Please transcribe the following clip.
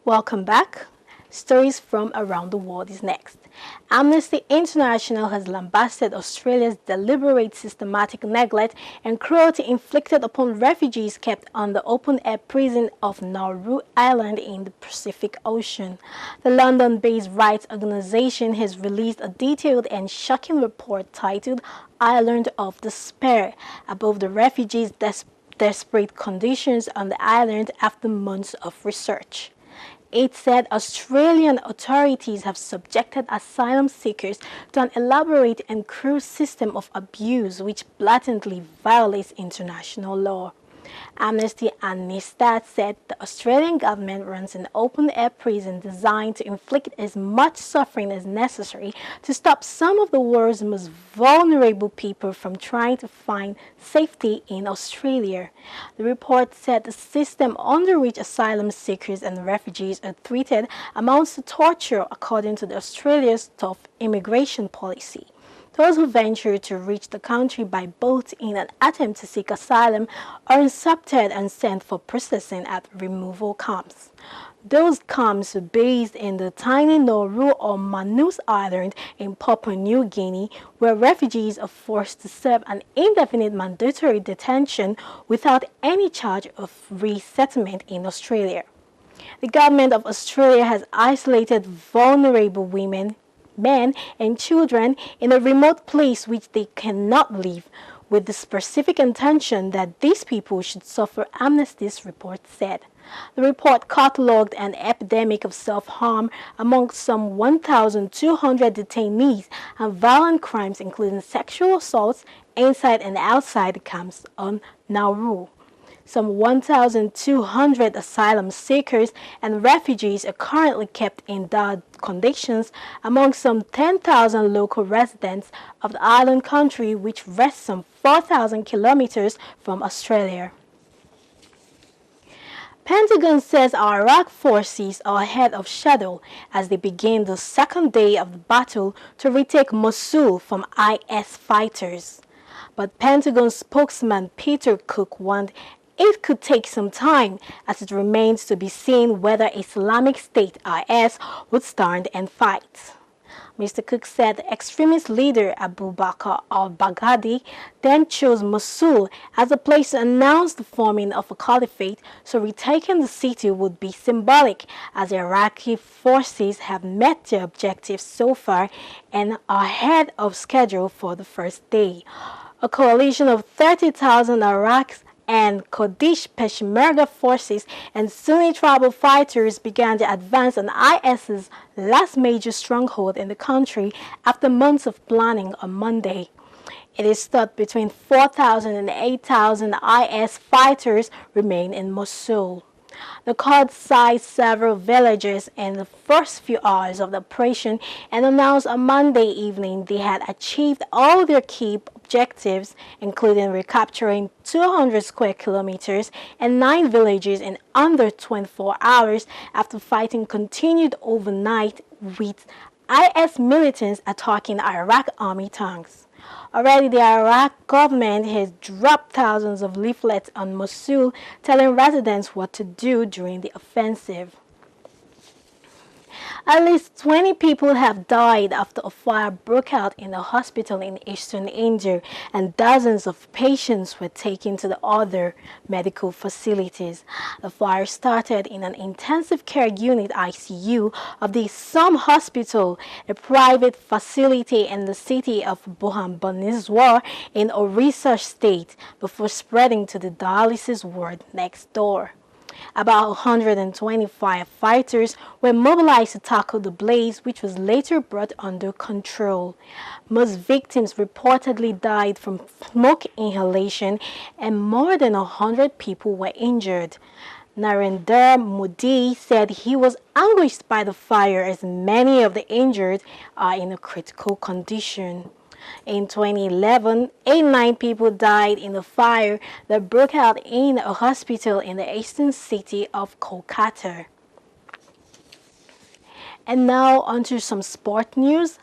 Welcome back. Stories from around the world is next. Amnesty International has lambasted Australia's deliberate systematic neglect and cruelty inflicted upon refugees kept on the open-air prison of Nauru Island in the Pacific Ocean. The London-based rights organization has released a detailed and shocking report titled Island of Despair about the refugees' desperate conditions on the island after months of research. It said Australian authorities have subjected asylum seekers to an elaborate and cruel system of abuse which blatantly violates international law. Amnesty and Nistat said the Australian government runs an open-air prison designed to inflict as much suffering as necessary to stop some of the world's most vulnerable people from trying to find safety in Australia. The report said the system under which asylum seekers and refugees are treated amounts to torture according to Australia's tough immigration policy. Those who venture to reach the country by boat in an attempt to seek asylum are intercepted and sent for processing at removal camps. Those camps are based in the tiny Nauru or Manus Island in Papua New Guinea, where refugees are forced to serve an indefinite mandatory detention without any charge of resettlement in Australia. The government of Australia has isolated vulnerable women, men and children in a remote place which they cannot leave, with the specific intention that these people should suffer, Amnesty's report said. The report catalogued an epidemic of self-harm among some 1,200 detainees and violent crimes including sexual assaults inside and outside the camps on Nauru. Some 1,200 asylum seekers and refugees are currently kept in dire conditions among some 10,000 local residents of the island country, which rests some 4,000 kilometers from Australia. Pentagon says our Iraq forces are ahead of schedule as they begin the second day of the battle to retake Mosul from IS fighters. But Pentagon spokesman Peter Cook warned it could take some time, as it remains to be seen whether Islamic State IS would stand and fight. Mr. Cook said the extremist leader Abu Bakr al-Baghdadi then chose Mosul as a place to announce the forming of a caliphate, so retaking the city would be symbolic, as Iraqi forces have met their objectives so far and are ahead of schedule for the first day. A coalition of 30,000 Iraqis and Kurdish Peshmerga forces and Sunni tribal fighters began to advance on IS's last major stronghold in the country after months of planning on Monday. It is thought between 4,000 and 8,000 IS fighters remain in Mosul. The Kurds seized several villages in the first few hours of the operation and announced on Monday evening they had achieved all their key objectives, including recapturing 200 square kilometers and 9 villages in under 24 hours after fighting continued overnight with IS militants attacking Iraq army tanks. Already, the Iraq government has dropped thousands of leaflets on Mosul telling residents what to do during the offensive. At least 20 people have died after a fire broke out in a hospital in eastern India, and dozens of patients were taken to the other medical facilities. The fire started in an intensive care unit ICU of the Som Hospital, a private facility in the city of Bhubaneswar in Orissa state, before spreading to the dialysis ward next door. About 125 fighters were mobilized to tackle the blaze, which was later brought under control. Most victims reportedly died from smoke inhalation, and more than 100 people were injured. Narendra Modi said he was anguished by the fire, as many of the injured are in a critical condition. In 2011, 89 people died in a fire that broke out in a hospital in the eastern city of Kolkata. And now onto some sport news.